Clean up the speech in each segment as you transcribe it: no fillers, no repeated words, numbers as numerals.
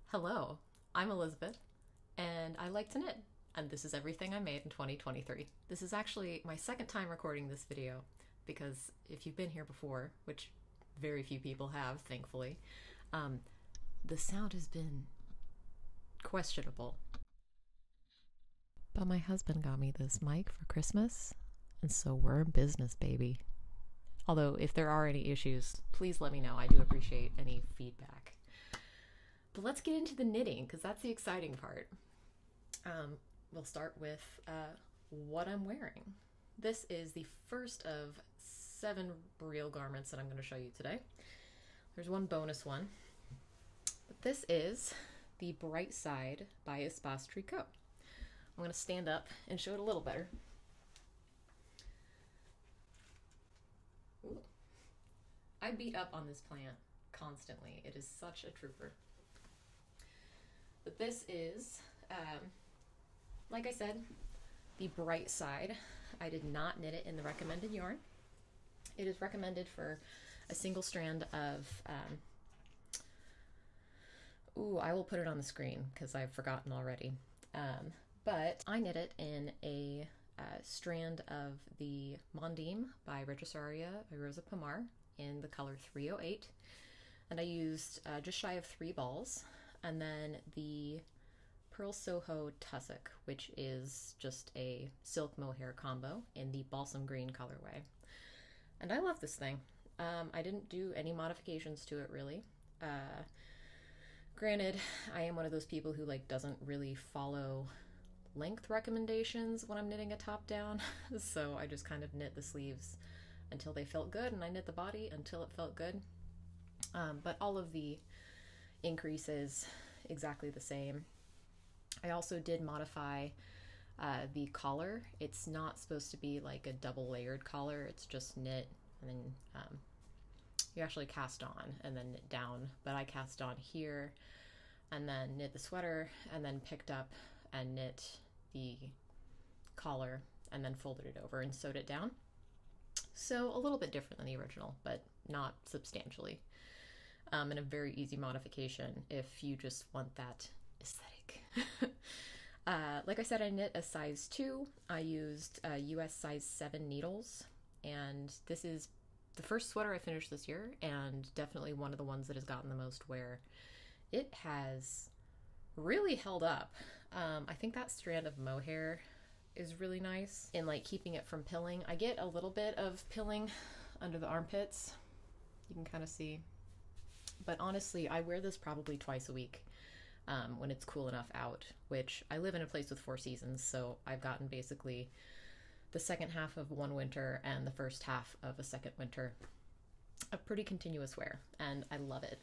Hello, I'm Elizabeth, and I like to knit, and this is everything I made in 2023. This is actually my second time recording this video, because if you've been here before, which very few people have, thankfully, the sound has been questionable. But my husband got me this mic for Christmas, and so we're in business, baby. Although, if there are any issues, please let me know. I do appreciate any feedback. But let's get into the knitting, because that's the exciting part. We'll start with what I'm wearing. This is the first of 7 real garments that I'm going to show you today. There's one bonus one. But this is the Bright Side by Espace Tricot. I'm going to stand up and show it a little better. Ooh. I beat up on this plant constantly. It is such a trooper. But this is, like I said, the Bright Side. I did not knit it in the recommended yarn. It is recommended for a single strand of, I will put it on the screen because I've forgotten already. But I knit it in a strand of the Mondim by Retrosaria by Rosa Pomar in the color 308. And I used just shy of 3 balls. And then the Purl Soho Tussock, which is just a silk mohair combo in the balsam green colorway. And I love this thing. I didn't do any modifications to it really. Granted, I am one of those people who doesn't really follow length recommendations when I'm knitting a top down. So I just kind of knit the sleeves until they felt good, and I knit the body until it felt good. But all of the increases exactly the same. I also did modify the collar. It's not supposed to be like a double layered collar. It's just knit and then you actually cast on and then knit down, but I cast on here and then knit the sweater and then picked up and knit the collar and then folded it over and sewed it down. So a little bit different than the original, but not substantially. And a very easy modification if you just want that aesthetic. Like I said, I knit a size 2. I used US size 7 needles, and this is the first sweater I finished this year, and definitely one of the ones that has gotten the most wear. It has really held up. I think that strand of mohair is really nice in keeping it from pilling. I get a little bit of pilling under the armpits. You can kind of see. But honestly, I wear this probably twice a week when it's cool enough out, which I live in a place with 4 seasons, so I've gotten basically the second half of one winter and the first half of a second winter. A pretty continuous wear, and I love it.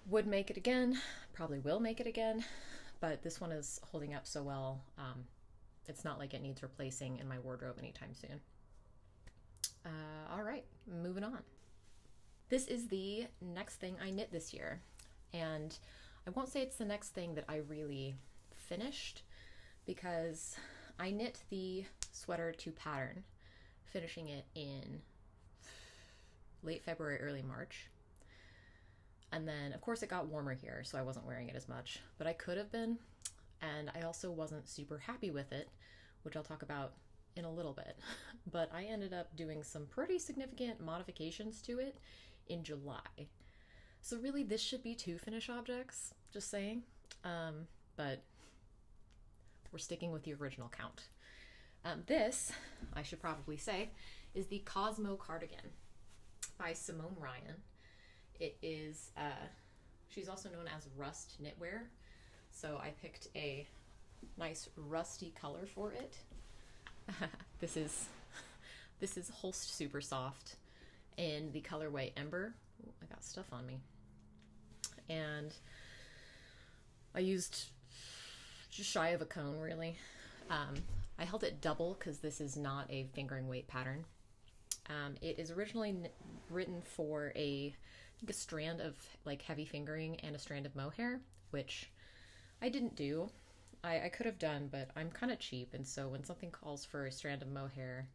Would make it again, probably will make it again, but this one is holding up so well. It's not like it needs replacing in my wardrobe anytime soon. All right, moving on. This is the next thing I knit this year, and I won't say it's the next thing that I really finished because I knit the sweater to pattern, finishing it in late February, early March. And then, of course, it got warmer here, so I wasn't wearing it as much, but I could have been, and I also wasn't super happy with it, which I'll talk about in a little bit. But I ended up doing some pretty significant modifications to it in July. So really this should be 2 finish objects, just saying. But we're sticking with the original count. This, I should probably say, is the Cosmo Cardigan by Simone Ryan. It is, she's also known as Rust Knitwear. So I picked a nice rusty color for it. This is Holst Supersoft in the colorway Ember. Ooh, I got stuff on me. And I used just shy of a cone, really. I held it double because this is not a fingering weight pattern. It is originally written for a strand of heavy fingering and a strand of mohair, which I didn't do. I could have done, but I'm kind of cheap, and so when something calls for a strand of mohair,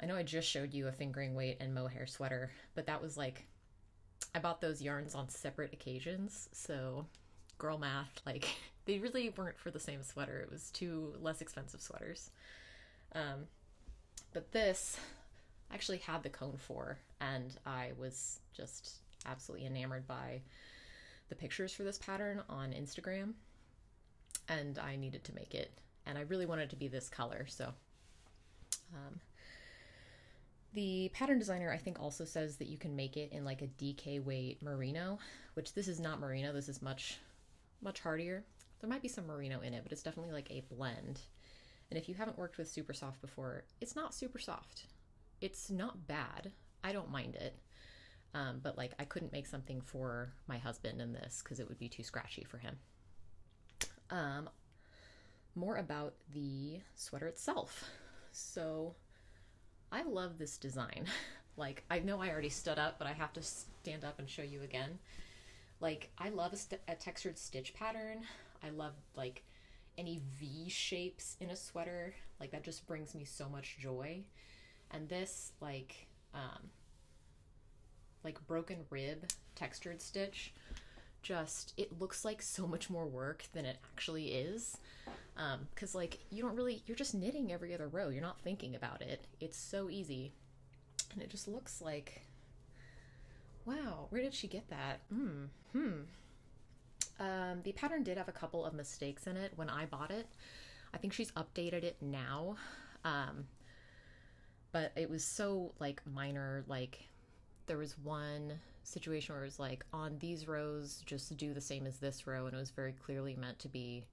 I know I just showed you a fingering weight and mohair sweater, but that was I bought those yarns on separate occasions, so girl math, like they really weren't for the same sweater. It was two less expensive sweaters. But this I actually had the cone for, and I was just absolutely enamored by the pictures for this pattern on Instagram, and I needed to make it, and I really wanted it to be this color. So the pattern designer, I think, also says that you can make it in like a DK weight merino, which this is not merino. This is much hardier. There might be some merino in it, but it's definitely like a blend. And if you haven't worked with Supersoft before, it's not super soft. It's not bad. I don't mind it. But like I couldn't make something for my husband in this because it would be too scratchy for him. More about the sweater itself. So I love this design. Like, I know I already stood up, but I have to stand up and show you again. Like, I love a textured stitch pattern. I love like any V shapes in a sweater. Like, that just brings me so much joy. And this like broken rib textured stitch, just, it looks like so much more work than it actually is. Because like you're just knitting every other row. You're not thinking about it. It's so easy. And it just looks like, wow, where did she get that? The pattern did have a couple of mistakes in it when I bought it. I think she's updated it now. But it was so like minor. Like there was one situation where it was like, on these rows, just do the same as this row. And it was very clearly meant to be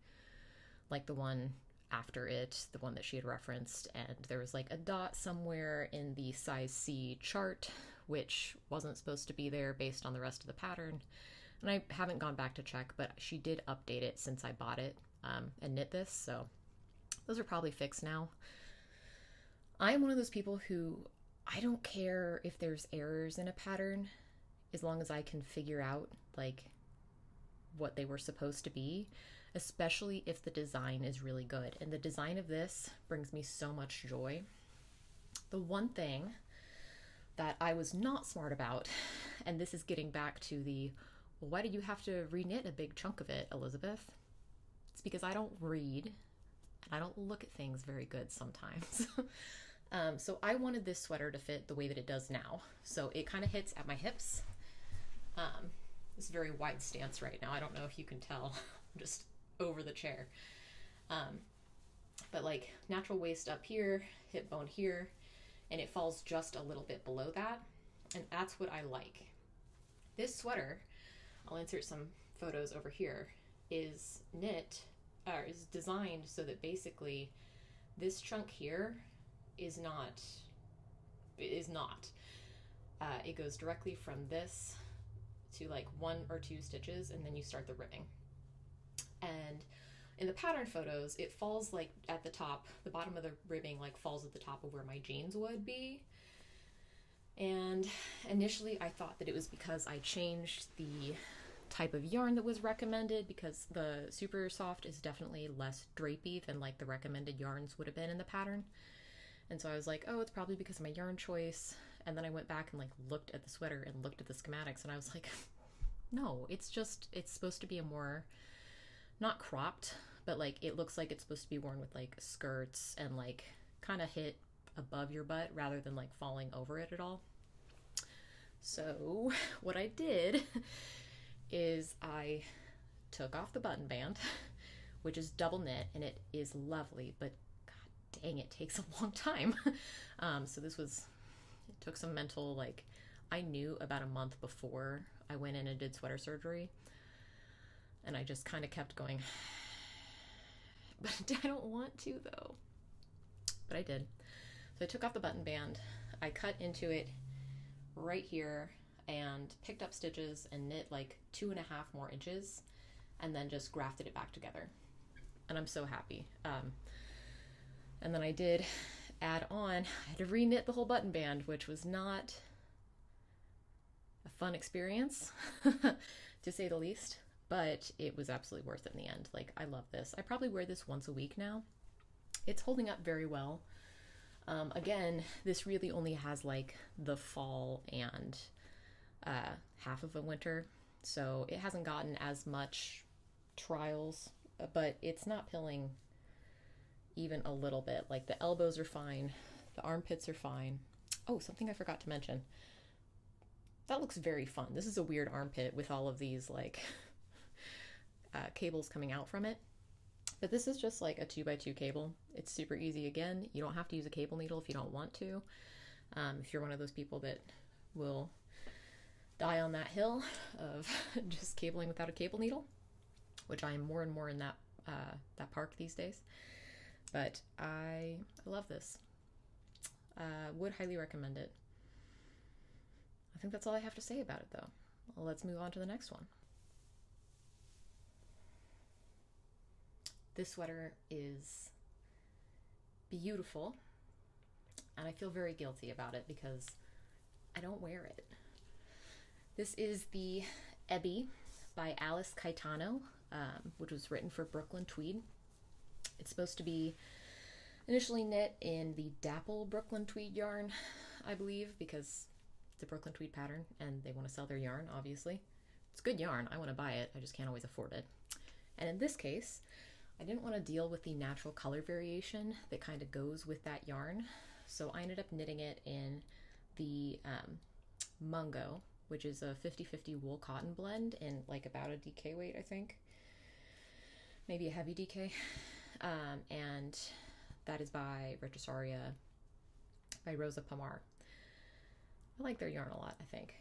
like the one after it, the one that she had referenced, and there was like a dot somewhere in the size C chart, which wasn't supposed to be there based on the rest of the pattern. And I haven't gone back to check, but she did update it since I bought it and knit this, so those are probably fixed now. I'm one of those people who, I don't care if there's errors in a pattern as long as I can figure out like what they were supposed to be, especially if the design is really good. And the design of this brings me so much joy. The one thing that I was not smart about, and this is getting back to the, well, why did you have to reknit a big chunk of it, Elizabeth? It's because I don't read and I don't look at things very good sometimes. So I wanted this sweater to fit the way that it does now. So it kind of hits at my hips. It's a very wide stance right now. I don't know if you can tell. I'm just over the chair. But like natural waist up here, hip bone here, and it falls just a little bit below that. And that's what I like. This sweater, I'll insert some photos over here, is designed so that basically this chunk here is not. It goes directly from this to like 1 or 2 stitches, and then you start the ribbing. And in the pattern photos, it falls like at the top, the bottom of the ribbing like falls at the top of where my jeans would be. And initially I thought that it was because I changed the type of yarn that was recommended, because the Supersoft is definitely less drapey than like the recommended yarns would have been in the pattern. And so I was like, oh, it's probably because of my yarn choice. And then I went back and like looked at the sweater and looked at the schematics, and I was like, no, it's supposed to be a more, not cropped, but like it looks like it's supposed to be worn with like skirts and like kind of hit above your butt rather than like falling over it at all. So what I did is I took off the button band, which is double knit, and it is lovely, but god dang, it takes a long time. So it took some mental, like, I knew about a month before I went in and did sweater surgery, and I just kind of kept going, but I don't want to though. But I did. So I took off the button band, I cut into it right here and picked up stitches and knit like 2.5 more inches, and then just grafted it back together. And I'm so happy. And then I did add on, I had to re-knit the whole button band, which was not a fun experience to say the least, but it was absolutely worth it in the end. Like, I love this. I probably wear this once a week now. It's holding up very well. Again, this really only has like the fall and half of a winter, so it hasn't gotten as much trials, but it's not pilling even a little bit. Like the elbows are fine, the armpits are fine. Oh, something I forgot to mention. That looks very fun. This is a weird armpit with all of these like cables coming out from it. But this is just like a 2x2 cable. It's super easy. Again, you don't have to use a cable needle if you don't want to. If you're one of those people that will die on that hill of just cabling without a cable needle, which I am more and more in that park these days. But I love this. Would highly recommend it. I think that's all I have to say about it, though. Well, let's move on to the next one. This sweater is beautiful, and I feel very guilty about it because I don't wear it. This is the Ebbie by Alice Caetano, which was written for Brooklyn Tweed. It's supposed to be initially knit in the Dapple Brooklyn Tweed yarn, I believe, because it's a Brooklyn Tweed pattern and they want to sell their yarn, obviously. It's good yarn. I want to buy it. I just can't always afford it. And in this case, I didn't want to deal with the natural color variation that kind of goes with that yarn. So I ended up knitting it in the Mungo, which is a 50-50 wool cotton blend in like about a DK weight, I think. Maybe a heavy DK. And that is by Retrosaria by Rosa Pomar. I like their yarn a lot, I think.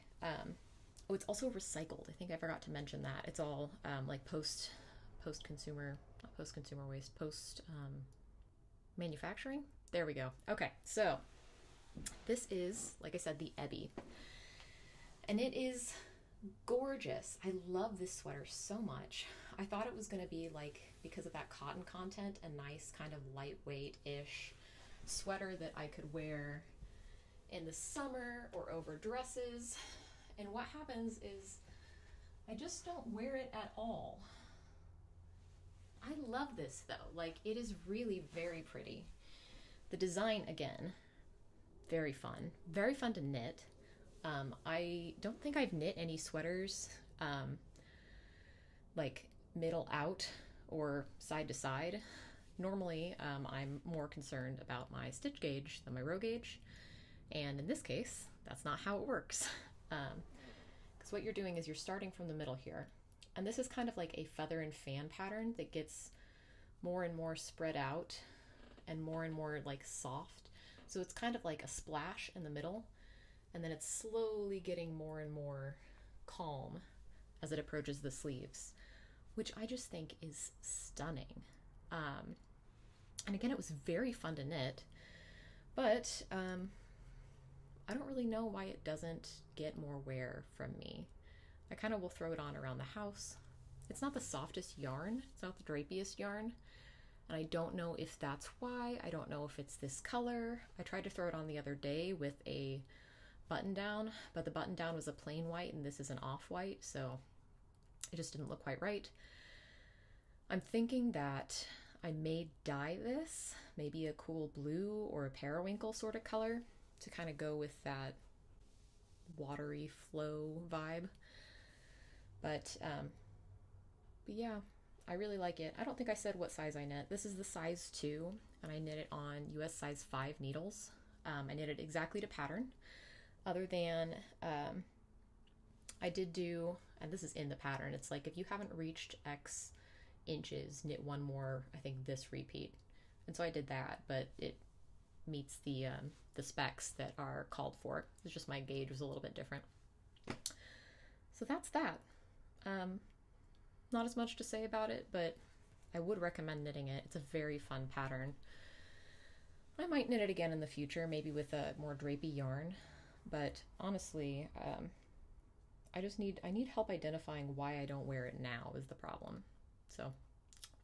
Oh, it's also recycled. I think I forgot to mention that. It's all like post-consumer, not post-consumer waste, manufacturing. There we go. Okay, so this is, like I said, the Ebbie. And it is gorgeous. I love this sweater so much. I thought it was going to be like, because of that cotton content, a nice kind of lightweight-ish sweater that I could wear in the summer or over dresses. And what happens is I just don't wear it at all. I love this though. Like, it is really very pretty. The design, again, very fun. Very fun to knit. I don't think I've knit any sweaters like middle out or side to side. Normally, I'm more concerned about my stitch gauge than my row gauge. And in this case, that's not how it works. Because what you're doing is you're starting from the middle here. And this is kind of like a feather and fan pattern that gets more and more spread out and more like soft. So it's kind of like a splash in the middle, and then it's slowly getting more and more calm as it approaches the sleeves, which I just think is stunning. And again, it was very fun to knit, but I don't really know why it doesn't get more wear from me. I kind of will throw it on around the house. It's not the softest yarn. It's not the drapiest yarn. And I don't know if that's why. I don't know if it's this color. I tried to throw it on the other day with a button down, but the button down was a plain white and this is an off-white, so it just didn't look quite right. I'm thinking that I may dye this, maybe a cool blue or a periwinkle sort of color to kind of go with that watery flow vibe. But yeah, I really like it. I don't think I said what size I knit. This is the size 2, and I knit it on US size 5 needles. I knit it exactly to pattern, other than I did do, and this is in the pattern, it's like if you haven't reached X inches, knit one more, I think this repeat. And so I did that, but it meets the specs that are called for. It's just my gauge was a little bit different. So that's that. Not as much to say about it, but I would recommend knitting it. It's a very fun pattern. I might knit it again in the future, maybe with a more drapey yarn, but honestly, I need help identifying why I don't wear it now is the problem. So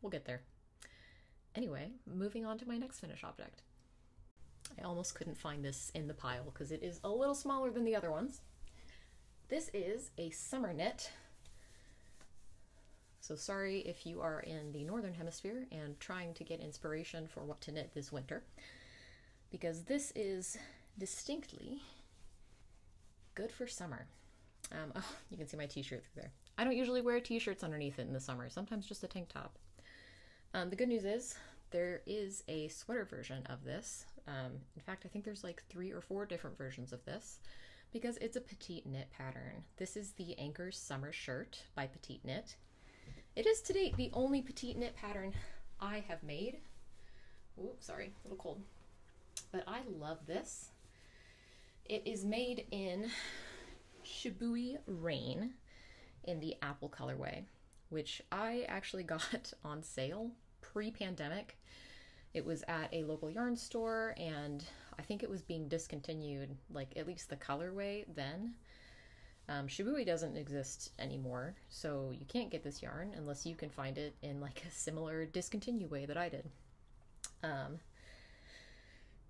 we'll get there. Anyway, moving on to my next finished object. I almost couldn't find this in the pile because it is a little smaller than the other ones. This is a summer knit. So sorry if you are in the Northern Hemisphere and trying to get inspiration for what to knit this winter, because this is distinctly good for summer. Oh, you can see my t-shirt through there. I don't usually wear t-shirts underneath it in the summer, sometimes just a tank top. The good news is there is a sweater version of this. In fact, I think there's like 3 or 4 different versions of this because it's a PetiteKnit pattern. This is the Anker Summer Shirt by PetiteKnit. It is to date the only PetiteKnit pattern I have made. Oops, sorry, a little cold. But I love this. It is made in Shibui Rain in the apple colorway, which I actually got on sale pre-pandemic. It was at a local yarn store and I think it was being discontinued, like at least the colorway then. Shibui doesn't exist anymore, so you can't get this yarn unless you can find it in like a similar discontinued way that I did.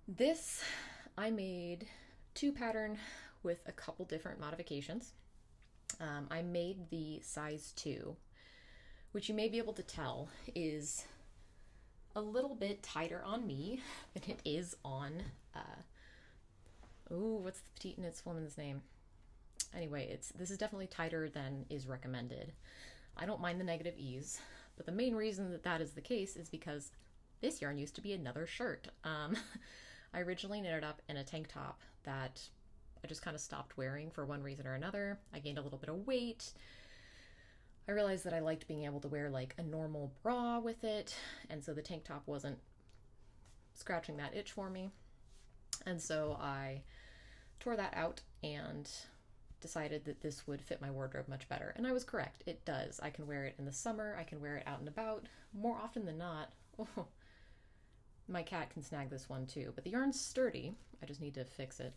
This I made 2 pattern with a couple different modifications. I made the size 2, which you may be able to tell is a little bit tighter on me than it is on, what's the PetiteKnit's woman's name? Anyway, this is definitely tighter than is recommended. I don't mind the negative ease, but the main reason that that is the case is because this yarn used to be another shirt. I originally knitted up in a tank top that I just kind of stopped wearing for one reason or another. I gained a little bit of weight. I realized that I liked being able to wear like a normal bra with it, and so the tank top wasn't scratching that itch for me. And so I tore that out and decided that this would fit my wardrobe much better. And I was correct. It does. I can wear it in the summer. I can wear it out and about. More often than not, oh, my cat can snag this one too. But the yarn's sturdy. I just need to fix it.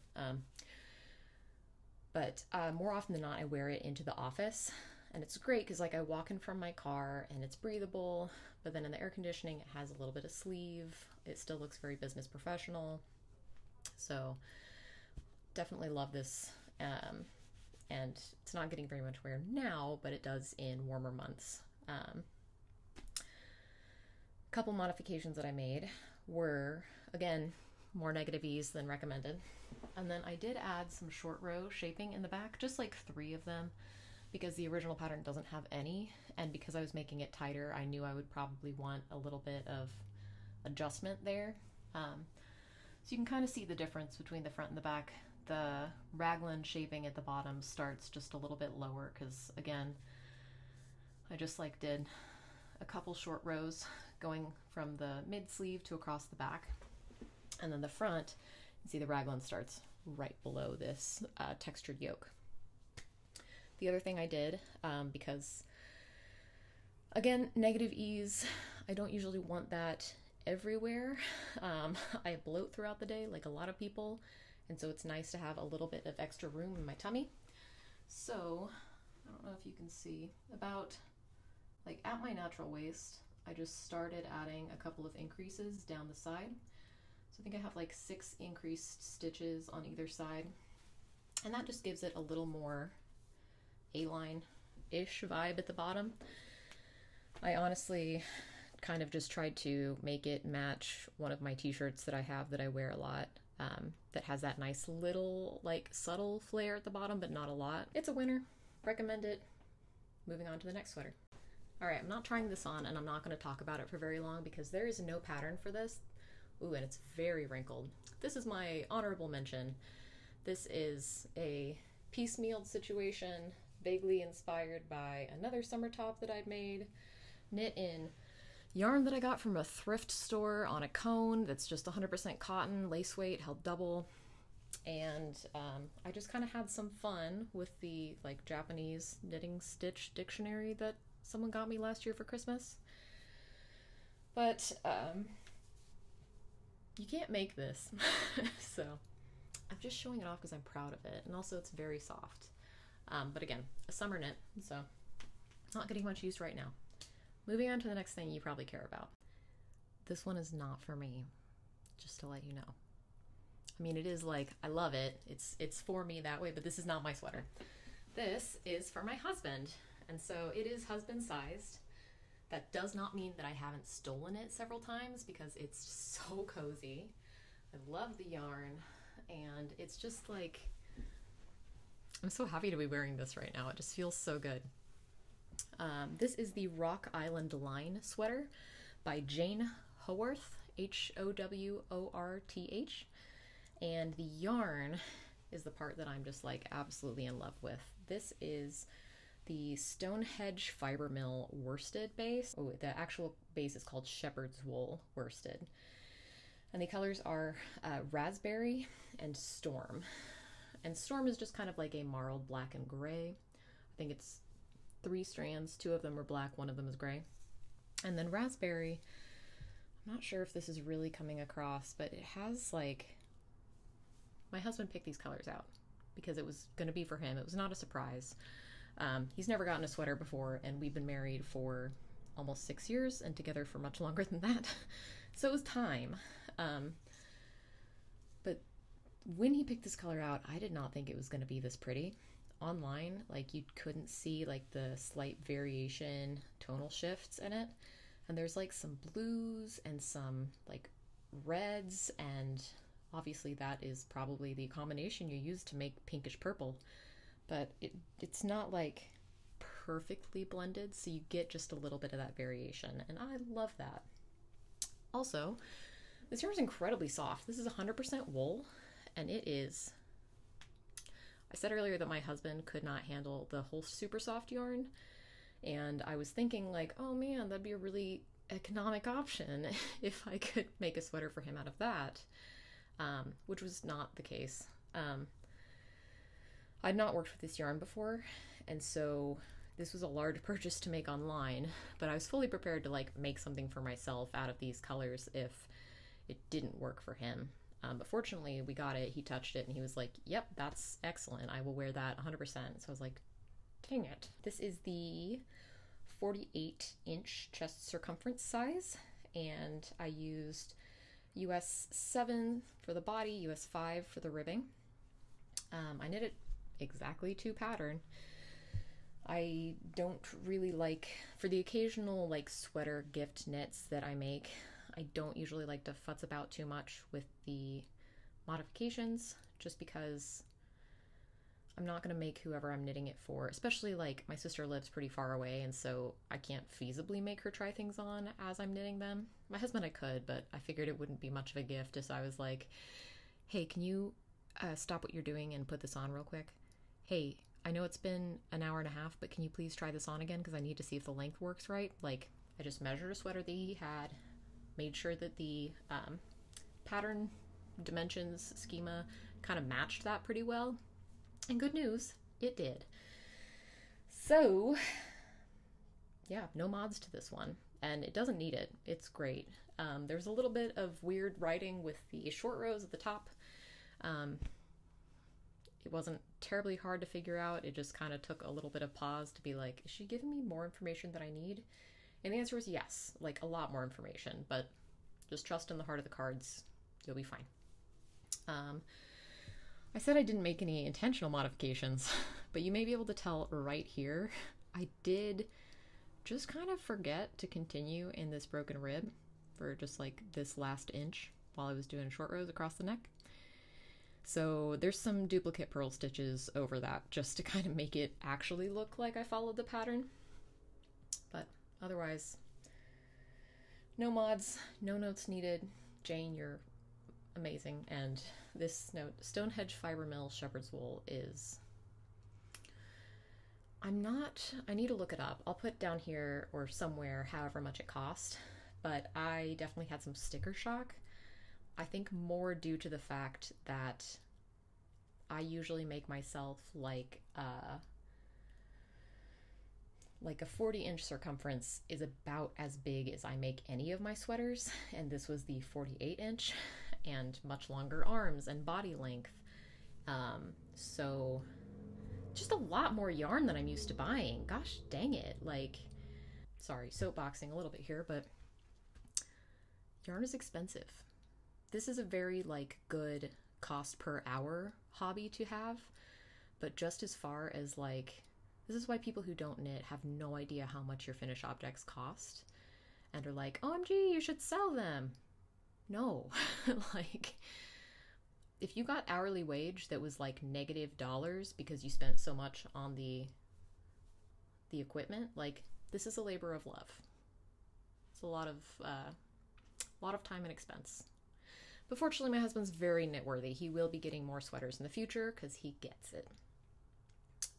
But more often than not, I wear it into the office. And it's great because like I walk in from my car and it's breathable, but then in the air conditioning, it has a little bit of sleeve. It still looks very business professional. So definitely love this. And it's not getting very much wear now, but it does in warmer months. A couple modifications that I made were, again, more negative ease than recommended. And then I did add some short row shaping in the back, just like 3 of them, because the original pattern doesn't have any. And because I was making it tighter, I knew I would probably want a little bit of adjustment there. So you can kind of see the difference between the front and the back. The raglan shaping at the bottom starts just a little bit lower because, again, I just like did a couple short rows going from the mid sleeve to across the back. And then the front, you see the raglan starts right below this textured yoke. The other thing I did, because, again, negative ease, I don't usually want that everywhere. I bloat throughout the day like a lot of people. And so it's nice to have a little bit of extra room in my tummy. So, I don't know if you can see, about like at my natural waist, I just started adding a couple of increases down the side. So I think I have like 6 increased stitches on either side. And that just gives it a little more A-line-ish vibe at the bottom. I honestly kind of just tried to make it match one of my t-shirts that I have that I wear a lot. That has that nice little like subtle flare at the bottom, but not a lot. It's a winner. Recommend it. Moving on to the next sweater. All right, I'm not trying this on and I'm not going to talk about it for very long because there is no pattern for this. Ooh, and it's very wrinkled. This is my honorable mention. This is a piecemealed situation, vaguely inspired by another summer top that I'd made, knit in yarn that I got from a thrift store on a cone that's just 100% cotton, lace weight, held double. And I just kind of had some fun with the like Japanese knitting stitch dictionary that someone got me last year for Christmas. But you can't make this. So I'm just showing it off because I'm proud of it. And also it's very soft. But again, a summer knit, so not getting much use right now. Moving on to the next thing you probably care about. This one is not for me, just to let you know. I mean, it is like, I love it. It's for me that way, but this is not my sweater. This is for my husband, and so it is husband sized. That does not mean that I haven't stolen it several times because it's so cozy. I love the yarn, and it's just like, I'm so happy to be wearing this right now. It just feels so good. This is the Rock Island Line sweater by Jane Howorth, Howorth. And the yarn is the part that I'm just like absolutely in love with. This is the Stonehedge Fiber Mill worsted base. Oh, the actual base is called Shepherd's Wool worsted. And the colors are Raspberry and Storm. And Storm is just kind of like a marled black and gray. I think it's 3 strands. 2 of them are black, 1 of them is gray. And then Raspberry, I'm not sure if this is really coming across, but it has like, my husband picked these colors out because it was going to be for him. It was not a surprise. He's never gotten a sweater before, and we've been married for almost 6 years and together for much longer than that. So it was time. But when he picked this color out, I did not think it was going to be this pretty. Online, like, you couldn't see like the slight variation tonal shifts in it. And there's like some blues and some like reds, and obviously that is probably the combination you use to make pinkish purple. But it's not like perfectly blended, so you get just a little bit of that variation, and I love that. Also, this yarn is incredibly soft. This is 100% wool, and it is... I said earlier that my husband could not handle the Holst Supersoft yarn, and I was thinking like, oh man, that'd be a really economic option if I could make a sweater for him out of that, which was not the case. I'd not worked with this yarn before, and so this was a large purchase to make online, but I was fully prepared to like make something for myself out of these colors if it didn't work for him. But fortunately we got it, he touched it, and he was like, yep, that's excellent, I will wear that 100%. So I was like, dang it. This is the 48-inch chest circumference size, and I used US 7 for the body, US 5 for the ribbing. I knit it exactly to pattern. I don't really like, for the occasional like sweater gift knits that I make, I don't usually like to futz about too much with the modifications, just because I'm not going to make whoever I'm knitting it for, especially like my sister lives pretty far away, and so I can't feasibly make her try things on as I'm knitting them. My husband I could, but I figured it wouldn't be much of a gift, so I was like, hey, can you stop what you're doing and put this on real quick? Hey, I know it's been an hour and a half, but can you please try this on again, because I need to see if the length works right. Like, I just measured a sweater that he had, made sure that the pattern dimensions schema kind of matched that pretty well, and good news, it did. So yeah, no mods to this one, and it doesn't need it. It's great. There's a little bit of weird writing with the short rows at the top. It wasn't terribly hard to figure out. It just kind of took a little bit of pause to be like, is she giving me more information than I need? And the answer was yes, like a lot more information, but just trust in the heart of the cards. You'll be fine. I said I didn't make any intentional modifications, but you may be able to tell right here, I did just kind of forget to continue in this broken rib for just like this last inch while I was doing short rows across the neck. So there's some duplicate purl stitches over that just to kind of make it actually look like I followed the pattern. But otherwise, no mods, no notes needed. Jane, you're amazing. And this note, Stonehedge Fiber Mill Shepherd's Wool, is... I need to look it up. I'll put down here or somewhere however much it cost, but I definitely had some sticker shock. I think more due to the fact that I usually make myself like a 40-inch circumference is about as big as I make any of my sweaters, and this was the 48-inch and much longer arms and body length. So just a lot more yarn than I'm used to buying. Gosh dang it. Like, sorry, soapboxing a little bit here, but yarn is expensive. This is a very like good cost per hour hobby to have, but just as far as like, this is why people who don't knit have no idea how much your finished objects cost and are like, OMG, you should sell them. No, like, if you got hourly wage that was like $- because you spent so much on the equipment, like this is a labor of love. It's a lot of time and expense. But fortunately, my husband's very knit worthy. He will be getting more sweaters in the future because he gets it.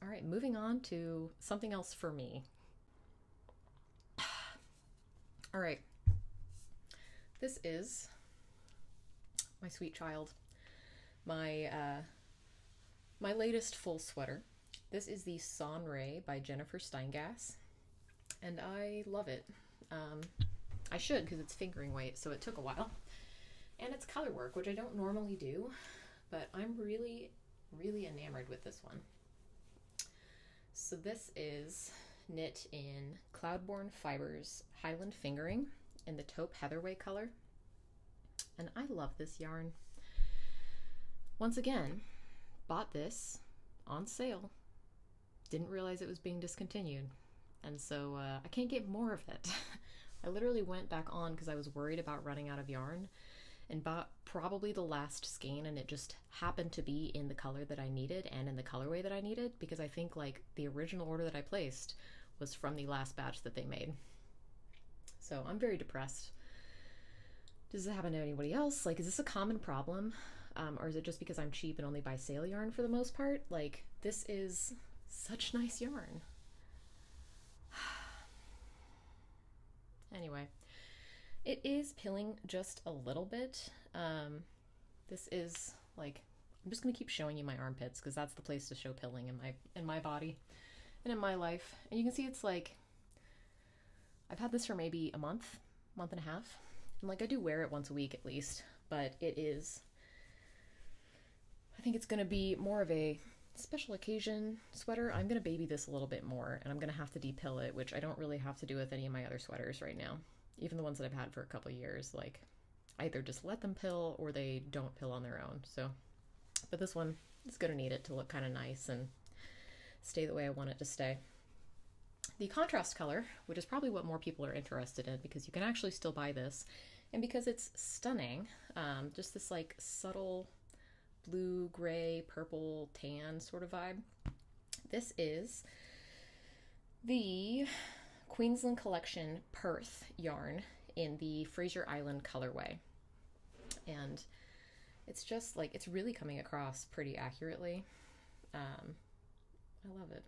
All right, moving on to something else for me. All right, this is my sweet child, my latest full sweater. This is the Sonrae by Jennifer Steingass, and I love it. I should, because it's fingering weight, so it took a while. And it's color work, which I don't normally do, but I'm really, really enamored with this one. So this is knit in Cloudborn Fibers Highland Fingering in the taupe heatherway color. And I love this yarn. Once again, bought this on sale. Didn't realize it was being discontinued. And so I can't get more of it. I literally went back on because I was worried about running out of yarn and bought probably the last skein, and it just happened to be in the color that I needed and in the colorway that I needed, because I think like the original order that I placed was from the last batch that they made. So I'm very depressed. Does this happen to anybody else? Like, is this a common problem? Or is it just because I'm cheap and only buy sale yarn for the most part? Like, this is such nice yarn. Anyway, it is pilling just a little bit. This is like, I'm just gonna keep showing you my armpits because that's the place to show pilling in my body and in my life. And you can see it's like, I've had this for maybe a month and a half. And like, I do wear it once a week at least, but it is, I think it's gonna be more of a special occasion sweater. I'm gonna baby this a little bit more, and I'm gonna have to depill it, which I don't really have to do with any of my other sweaters right now. Even the ones that I've had for a couple years, like I either just let them pill or they don't pill on their own. So, but this one is gonna need it to look kind of nice and stay the way I want it to stay. The contrast color, which is probably what more people are interested in because you can actually still buy this, and because it's stunning, just this like subtle blue, gray, purple, tan sort of vibe. This is the Queensland Collection Perth yarn in the Fraser Island colorway. And it's just like, it's really coming across pretty accurately. I love it.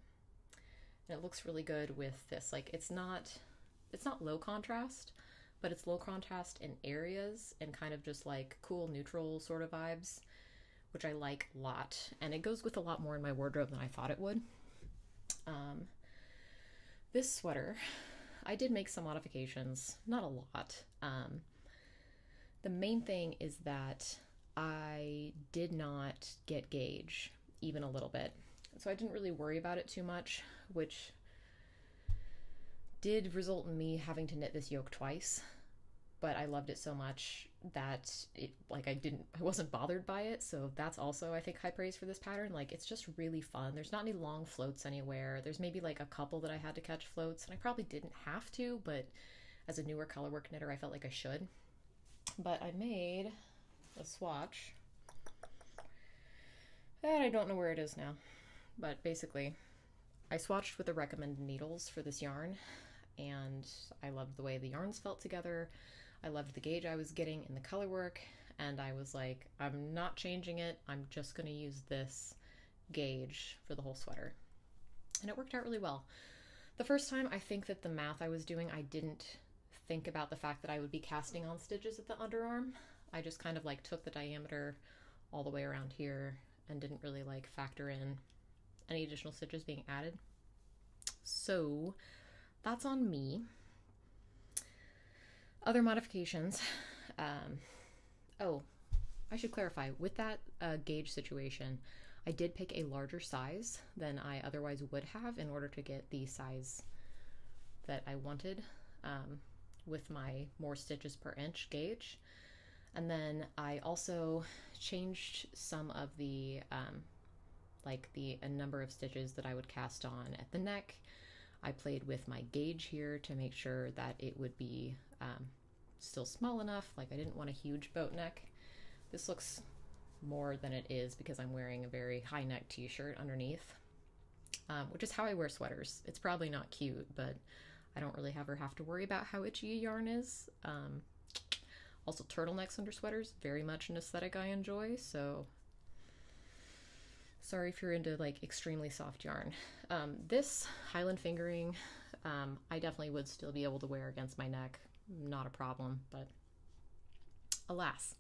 And it looks really good with this. Like, it's not low contrast, but it's low contrast in areas and kind of just like cool neutral sort of vibes, which I like a lot. And it goes with a lot more in my wardrobe than I thought it would. This sweater, I did make some modifications, not a lot. The main thing is that I did not get gauge even a little bit. So I didn't really worry about it too much, which did result in me having to knit this yoke twice. But I loved it so much that it, like, I wasn't bothered by it. So that's also, I think, high praise for this pattern. Like, it's just really fun. There's not any long floats anywhere. There's maybe like a couple that I had to catch floats, and I probably didn't have to, but as a newer colorwork knitter, I felt like I should. But I made a swatch that I don't know where it is now. But basically, I swatched with the recommended needles for this yarn, and I loved the way the yarns felt together. I loved the gauge I was getting in the color work, and I was like, I'm not changing it. I'm just going to use this gauge for the whole sweater. And it worked out really well. The first time, I think that the math I was doing, I didn't think about the fact that I would be casting on stitches at the underarm. I just kind of like took the diameter all the way around here and didn't really like factor in any additional stitches being added. So that's on me. Other modifications. Oh, I should clarify, with that gauge situation, I did pick a larger size than I otherwise would have in order to get the size that I wanted with my more stitches per inch gauge. And then I also changed some of the a number of stitches that I would cast on at the neck. I played with my gauge here to make sure that it would be still small enough. Like, I didn't want a huge boat neck. This looks more than it is because I'm wearing a very high neck t-shirt underneath, which is how I wear sweaters. It's probably not cute, but I don't really ever have to worry about how itchy a yarn is. Also, turtlenecks under sweaters, very much an aesthetic I enjoy, so sorry if you're into like extremely soft yarn. This Highland fingering, I definitely would still be able to wear against my neck, not a problem, but alas,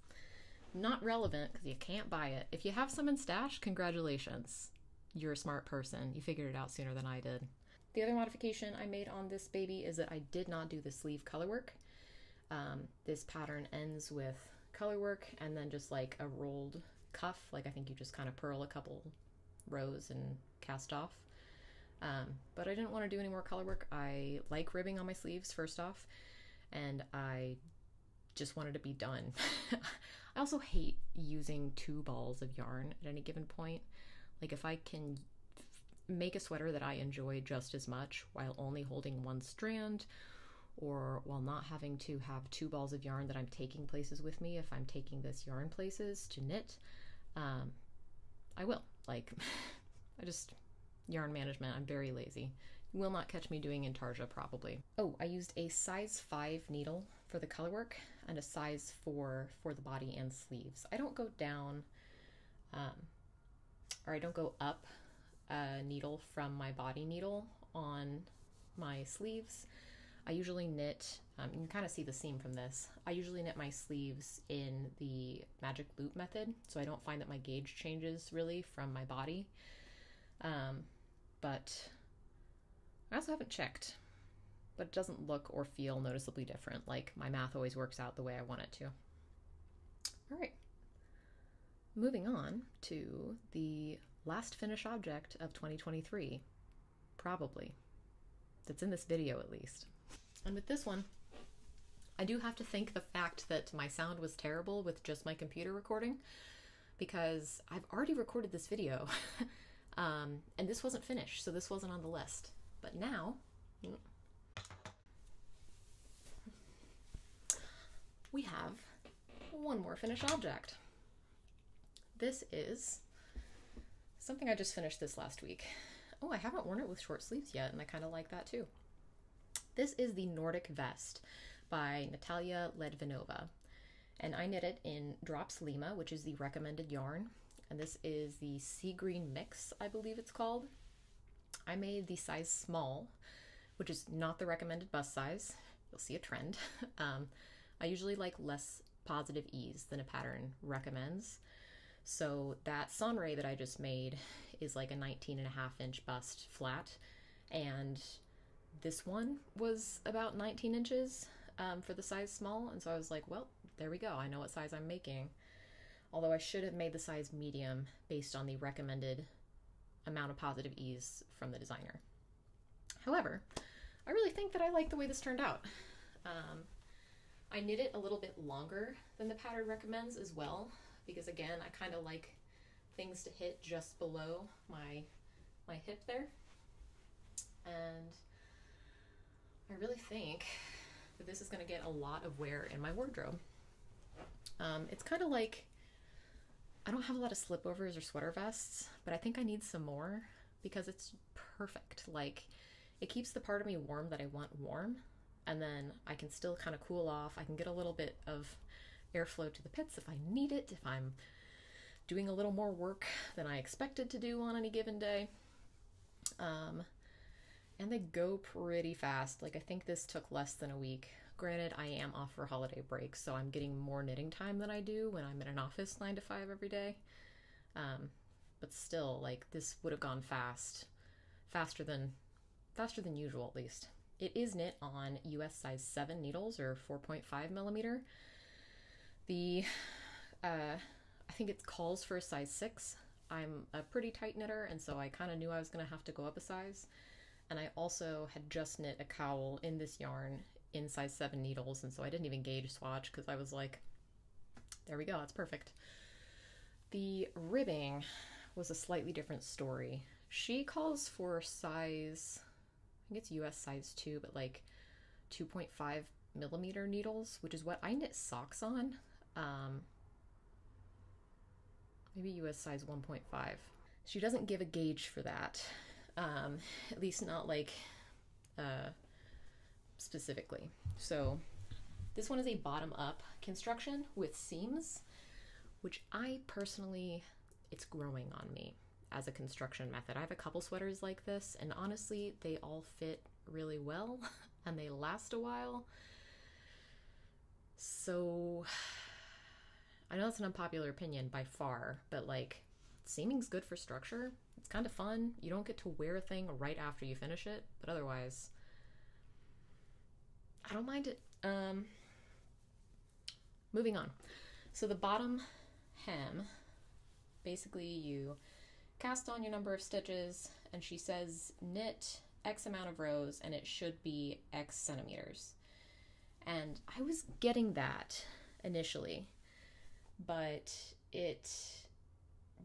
not relevant because you can't buy it. If you have some in stash, congratulations. You're a smart person. You figured it out sooner than I did. The other modification I made on this baby is that I did not do the sleeve color work. This pattern ends with color work and then just like a rolled cuff. Like I think you just kind of purl a couple rows and cast off. But I didn't want to do any more color work. I like ribbing on my sleeves first off, and I just wanted to be done. I also hate using 2 balls of yarn at any given point. Like if I can make a sweater that I enjoy just as much while only holding 1 strand, or while not having to have 2 balls of yarn that I'm taking places with me, if I'm taking this yarn places to knit, I will. Like, yarn management, I'm very lazy. You will not catch me doing intarsia probably. Oh, I used a size 5 needle for the color work and a size 4 for the body and sleeves. I don't go down, or I don't go up a needle from my body needle on my sleeves. I usually knit, you can kind of see the seam from this. I usually knit my sleeves in the magic loop method, so I don't find that my gauge changes really from my body. But I also haven't checked, but it doesn't look or feel noticeably different. Like my math always works out the way I want it to. All right, moving on to the last finished object of 2023, probably. That's in this video at least. And with this one, I do have to thank the fact that my sound was terrible with just my computer recording, because I've already recorded this video and this wasn't finished, so this wasn't on the list. But now, we have one more finished object. This is something I just finished this last week. Oh, I haven't worn it with short sleeves yet, and I kind of like that too. This is the Nordic Vest by Natalia Ledvinova, and I knit it in Drops Lima, which is the recommended yarn, and this is the Sea Green Mix, I believe it's called. I made the size small, which is not the recommended bust size. You'll see a trend. I usually like less positive ease than a pattern recommends. So that Sonrae that I just made is like a 19.5 inch bust flat, and this one was about 19 inches for the size small, and so I was like, well, there we go, I know what size I'm making. Although I should have made the size medium based on the recommended amount of positive ease from the designer. However, I really think that I like the way this turned out. I knit it a little bit longer than the pattern recommends as well, because again, I kind of like things to hit just below my hip there. And I really think that this is going to get a lot of wear in my wardrobe. It's kind of like, I don't have a lot of slipovers or sweater vests, but I think I need some more because it's perfect. Like, it keeps the part of me warm that I want warm, and then I can still kind of cool off. I can get a little bit of airflow to the pits if I need it, if I'm doing a little more work than I expected to do on any given day. And they go pretty fast. Like, I think this took less than a week. Granted, I am off for holiday break, so I'm getting more knitting time than I do when I'm in an office 9 to 5 every day. But still, like, this would have gone faster than usual at least. It is knit on US size 7 needles, or 4.5 millimeter. I think it calls for a size 6. I'm a pretty tight knitter, and so I kind of knew I was going to have to go up a size. And I also had just knit a cowl in this yarn in size 7 needles, and so I didn't even gauge swatch because I was like, there we go, that's perfect. The ribbing was a slightly different story. She calls for size, I think it's US size 2, but like 2.5 millimeter needles, which is what I knit socks on. maybe US size 1.5. She doesn't give a gauge for that, at least not like specifically. So this one is a bottom-up construction with seams, which I personally, it's growing on me as a construction method. I have a couple sweaters like this, and honestly, they all fit really well and they last a while. So I know that's an unpopular opinion by far, but like, seaming's good for structure. It's kind of fun. You don't get to wear a thing right after you finish it, but otherwise, I don't mind it. Moving on. So the bottom hem, basically you cast on your number of stitches, and she says knit X amount of rows and it should be X centimeters. And I was getting that initially, but it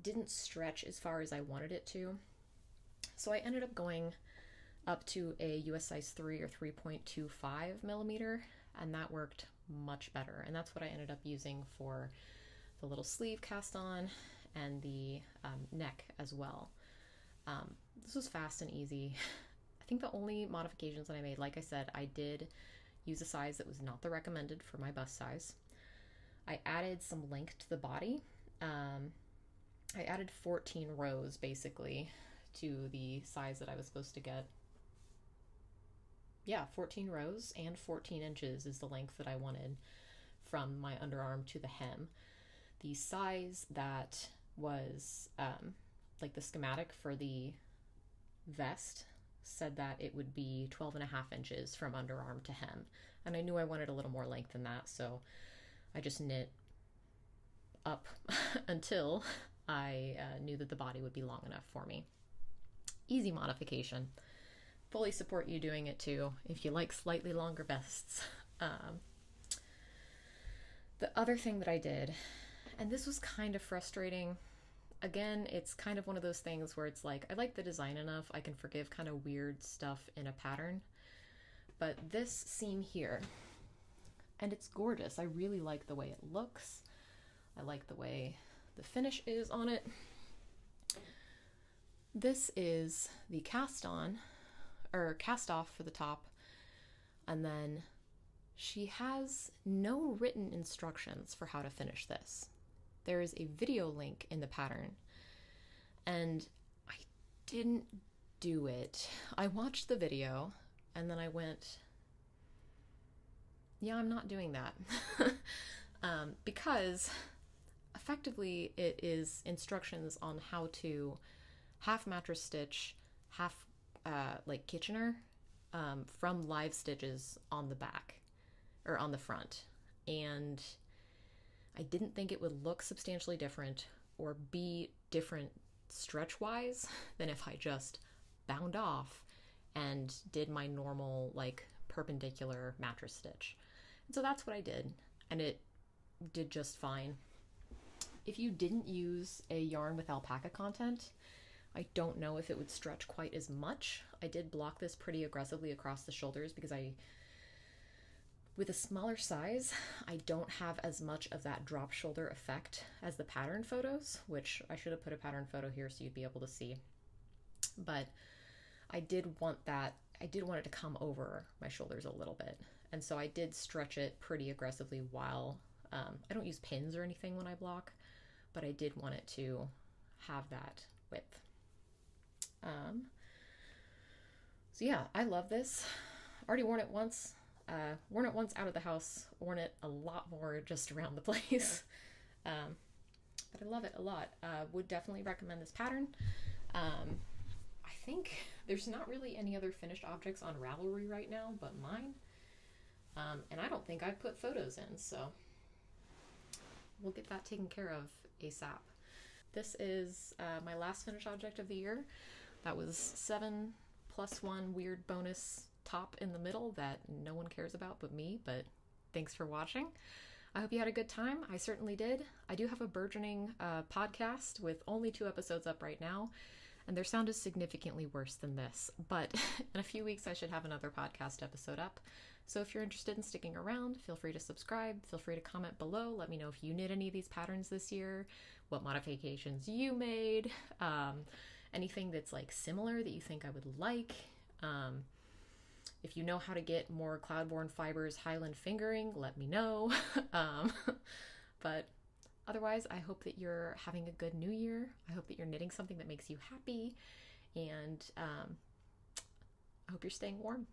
didn't stretch as far as I wanted it to. So I ended up going up to a US size 3 or 3.25 millimeter, and that worked much better. And that's what I ended up using for the little sleeve cast on and the neck as well. This was fast and easy. I think the only modifications that I made, like I said, I did use a size that was not the recommended for my bust size. I added some length to the body. I added 14 rows basically to the size that I was supposed to get. Yeah, 14 rows and 14 inches is the length that I wanted from my underarm to the hem. The size that was like the schematic for the vest said that it would be 12.5 inches from underarm to hem. And I knew I wanted a little more length than that, so I just knit up until I knew that the body would be long enough for me. Easy modification. Fully support you doing it too if you like slightly longer vests. The other thing that I did, and this was kind of frustrating, again, it's kind of one of those things where it's like, I like the design enough, I can forgive kind of weird stuff in a pattern, but this seam here, and it's gorgeous. I really like the way it looks. I like the way the finish is on it. This is the cast on, or cast off for the top, and then she has no written instructions for how to finish this. There is a video link in the pattern, and I didn't do it. I watched the video, and then I went, yeah, I'm not doing that. Because effectively it is instructions on how to half mattress stitch, half like Kitchener from live stitches on the back or on the front. And I didn't think it would look substantially different or be different stretch wise than if I just bound off and did my normal like perpendicular mattress stitch. And so that's what I did, and it did just fine. If you didn't use a yarn with alpaca content, I don't know if it would stretch quite as much. I did block this pretty aggressively across the shoulders because with a smaller size, I don't have as much of that drop shoulder effect as the pattern photos, which I should have put a pattern photo here so you'd be able to see. But I did want it to come over my shoulders a little bit. And so I did stretch it pretty aggressively while, I don't use pins or anything when I block, but I did want it to have that width. So yeah, I love this. Already worn it once. Worn it once out of the house, worn it a lot more just around the place. But I love it a lot. Would definitely recommend this pattern. I think there's not really any other finished objects on Ravelry right now but mine. And I don't think I've put photos in, so we'll get that taken care of ASAP. This is my last finished object of the year. That was 7 + 1 weird bonus top in the middle that no one cares about but me, but thanks for watching. I hope you had a good time. I certainly did. I do have a burgeoning podcast with only 2 episodes up right now, and their sound is significantly worse than this. But in a few weeks, I should have another podcast episode up. So if you're interested in sticking around, feel free to subscribe. Feel free to comment below. Let me know if you knit any of these patterns this year, what modifications you made, anything that's like similar that you think I would like. If you know how to get more Cloudborn fibers Highland fingering, let me know. But otherwise, I hope that you're having a good new year. I hope that you're knitting something that makes you happy. And I hope you're staying warm.